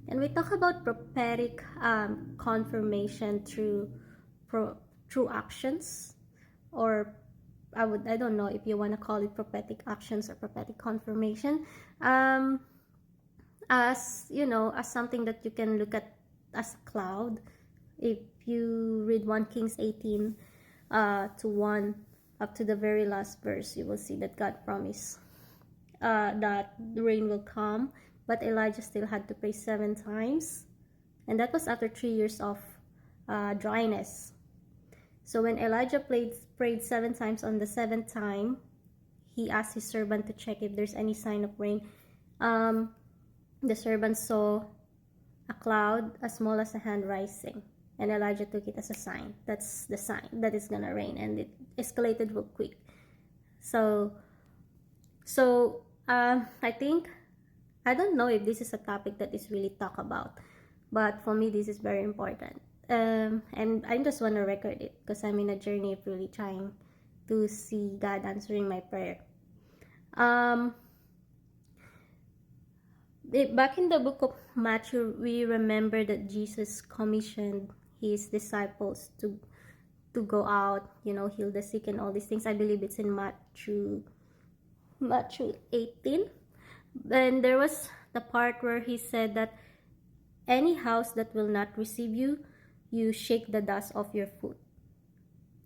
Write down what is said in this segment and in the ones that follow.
and we talk about prophetic confirmation through through actions, or I don't know if you want to call it prophetic actions or prophetic confirmation, um, as you know, as something that you can look at as a cloud. If you read 1 Kings 18 to 1 up to the very last verse, you will see that God promised that the rain will come, but Elijah still had to pray 7 times, and that was after 3 years of dryness. So when Elijah prayed 7 times, on the seventh time, he asked his servant to check if there's any sign of rain. The servant saw a cloud as small as a hand rising, and Elijah took it as a sign. That's the sign that it's gonna rain, and it escalated real quick. So I think, I don't know if this is a topic that is really talked about, but for me this is very important. And I just want to record it because I'm in a journey of really trying to see God answering my prayer. Back in the book of Matthew, we remember that Jesus commissioned his disciples to go out, heal the sick and all these things. I believe it's in Matthew 18. And there was the part where he said that any house that will not receive you, you shake the dust off your foot.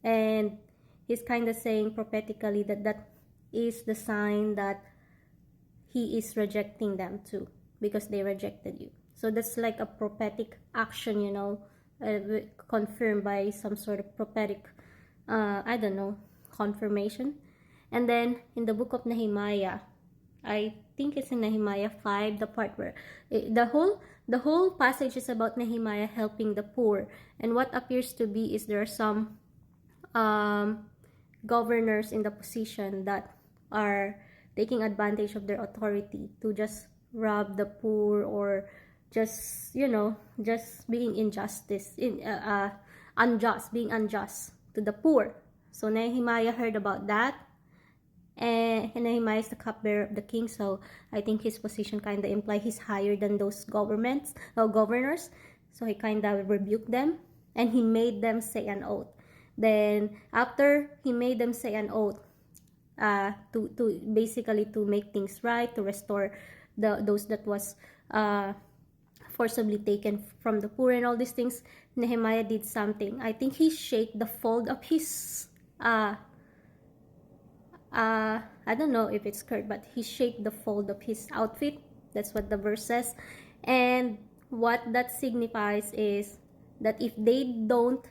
And he's kind of saying prophetically that is the sign that he is rejecting them too, because they rejected you. So that's like a prophetic action, confirmed by some sort of prophetic, confirmation. And then in the book of Nehemiah, I think it's in Nehemiah 5, the part where the whole passage is about Nehemiah helping the poor. And what appears to be is there are some governors in the position that are taking advantage of their authority to just rob the poor, or just being unjust to the poor. So Nehemiah heard about that, and Nehemiah is the cupbearer of the king, so I think his position kind of imply he's higher than those governors. So he kind of rebuked them, and he made them say an oath. Then after he made them say an oath, to basically to make things right, to restore those that was forcibly taken from the poor and all these things, Nehemiah did something. I think he shake the fold of his I don't know if it's skirt, but he shake the fold of his outfit. That's what the verse says. And what that signifies is that if they don't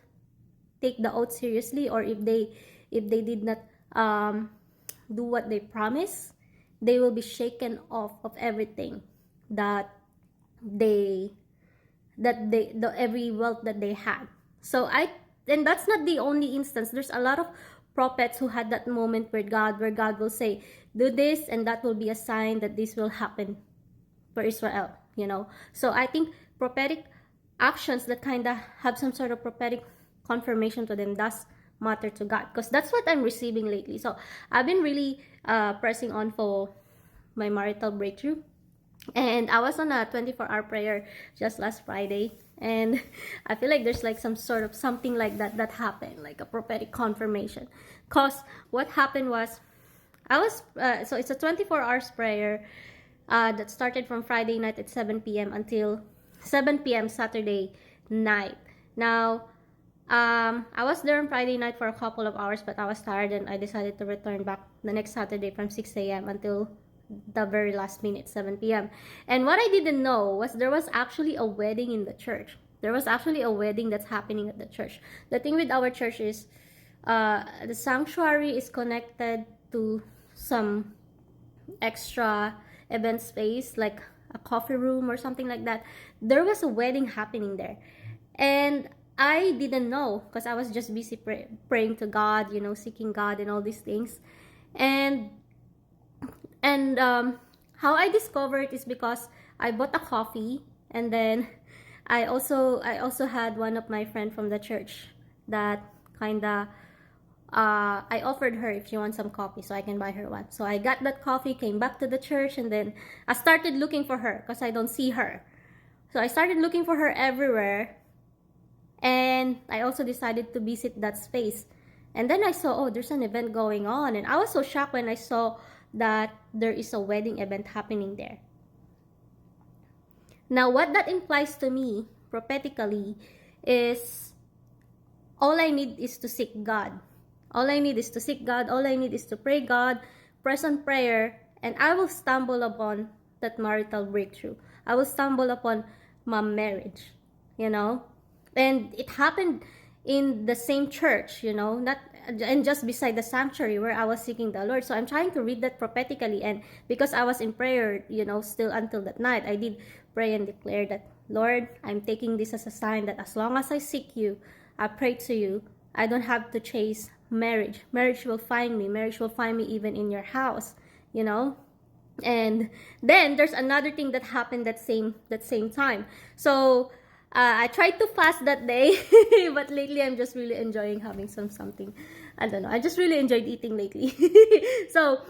take the oath seriously, or if they did not do what they promise, they will be shaken off of everything that every wealth that they had. So and that's not the only instance. There's a lot of prophets who had that moment where God will say, do this, and that will be a sign that this will happen for Israel, So I think prophetic actions that kind of have some sort of prophetic confirmation to them does matter to God, because that's what I'm receiving lately. So I've been really pressing on for my marital breakthrough, and I was on a 24-hour prayer just last Friday, and I feel like there's like some sort of something like that happened, like a prophetic confirmation. Because what happened was, I was so it's a 24 hours prayer that started from Friday night at 7 p.m. until 7 p.m. Saturday night. Now I was there on Friday night for a couple of hours, but I was tired, and I decided to return back the next Saturday from 6 a.m. until the very last minute, 7 p.m. And what I didn't know was there was actually a wedding in the church. There was actually a wedding that's happening at the church. The thing with our church is the sanctuary is connected to some extra event space, like a coffee room or something like that. There was a wedding happening there, and I didn't know because I was just busy praying to God, seeking God and all these things. And how I discovered is because I bought a coffee, and then I also had one of my friend from the church that kinda I offered her if she wants some coffee so I can buy her one. So I got that coffee, came back to the church, and then I started looking for her because I don't see her. So I started looking for her everywhere. And I also decided to visit that space. And then I saw, oh, there's an event going on. And I was so shocked when I saw that there is a wedding event happening there. Now, what that implies to me, prophetically, is all I need is to seek God. All I need is to seek God. All I need is to pray God, press on prayer, and I will stumble upon that marital breakthrough. I will stumble upon my marriage, you know? And it happened in the same church, you know, not and just beside the sanctuary where I was seeking the Lord. So I'm trying to read that prophetically, and because I was in prayer, you know, still until that night, I did pray and declare that, Lord, I'm taking this as a sign that as long as I seek you, I pray to you, I don't have to chase marriage. Marriage will find me. Marriage will find me even in your house, you know. And then there's another thing that happened that same time. So I tried to fast that day, but lately I'm just really enjoying having something. I don't know. I just really enjoyed eating lately. So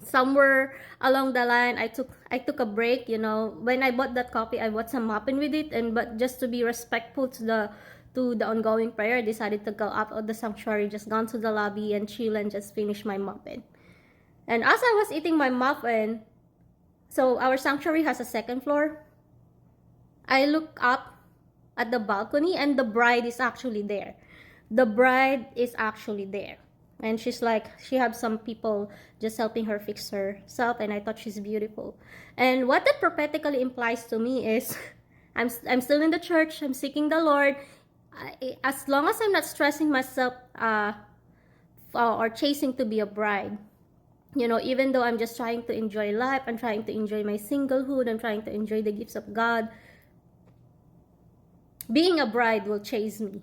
somewhere along the line, I took a break. You know, when I bought that coffee, I bought some muffin with it, and but just to be respectful to the ongoing prayer, I decided to go out of the sanctuary, just gone to the lobby and chill and just finish my muffin. And as I was eating my muffin, so our sanctuary has a second floor. I look up at the balcony and the bride is actually there. The bride is actually there. And she's like, she had some people just helping her fix herself, and I thought she's beautiful. And what that prophetically implies to me is, I'm still in the church, I'm seeking the Lord. As long as I'm not stressing myself or chasing to be a bride, you know, even though I'm just trying to enjoy life, I'm trying to enjoy my singlehood, I'm trying to enjoy the gifts of God, being a bride will chase me,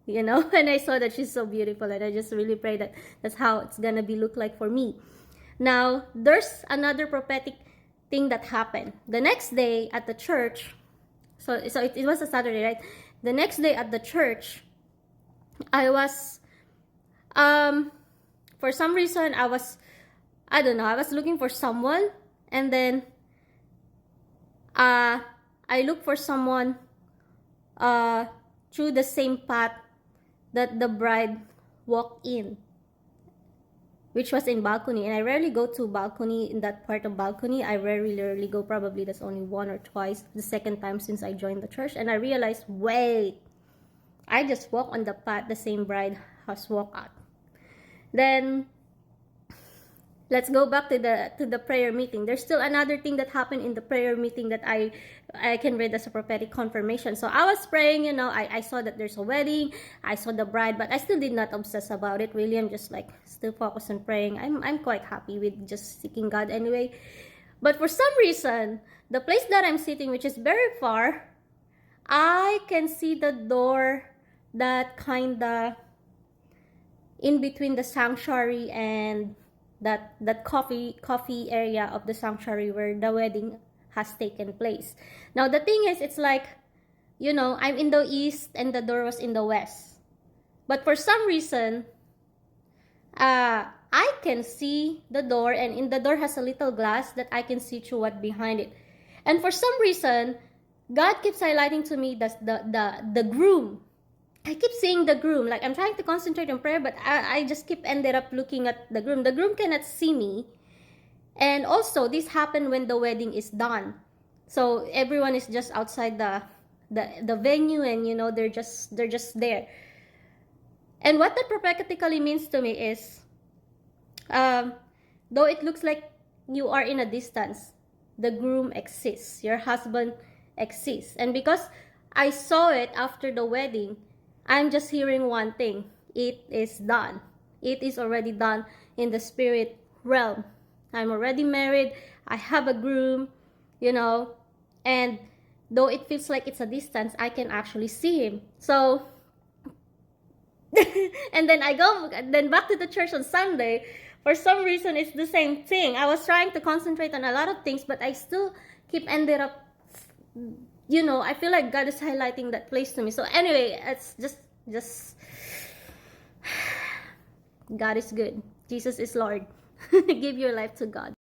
you know. And I saw that she's so beautiful, and I just really pray that that's how it's gonna be look like for me. Now, there's another prophetic thing that happened. The next day at the church, so it was a Saturday, right? The next day at the church, I was, for some reason, I don't know, I was looking for someone, and then I looked for someone through the same path that the bride walked in, which was in balcony. And I rarely go to balcony, in that part of balcony. I rarely go. Probably that's only one or twice, the second time since I joined the church. And I realized, wait, I just walked on the path the same bride has walked out. Then let's go back to the prayer meeting. There's still another thing that happened in the prayer meeting that I can read as a prophetic confirmation. So I was praying, you know, I saw that there's a wedding, I saw the bride, but I still did not obsess about it. Really, I'm just like still focused on praying. I'm quite happy with just seeking God anyway. But for some reason, the place that I'm sitting, which is very far, I can see the door that kinda in between the sanctuary and that coffee area of the sanctuary where the wedding has taken place. Now the thing is, it's like, you know, I'm in the east and the door was in the west, but for some reason I can see the door, and in the door has a little glass that I can see through what behind it. And for some reason, God keeps highlighting to me that the groom, I keep seeing the groom. Like, I'm trying to concentrate on prayer, but I just keep ended up looking at the groom. The groom cannot see me. And also, this happened when the wedding is done. So everyone is just outside the venue, and you know, they're just there. And what that prophetically means to me is, though it looks like you are in a distance, the groom exists. Your husband exists. And because I saw it after the wedding, I'm just hearing one thing. It is done. It is already done in the spirit realm. I'm already married. I have a groom, you know, and though it feels like it's a distance, I can actually see him. So, and then then back to the church on Sunday. For some reason, it's the same thing. I was trying to concentrate on a lot of things, but I still ended up, you know, I feel like God is highlighting that place to me. So anyway, it's just God is good. Jesus is Lord. Give your life to God.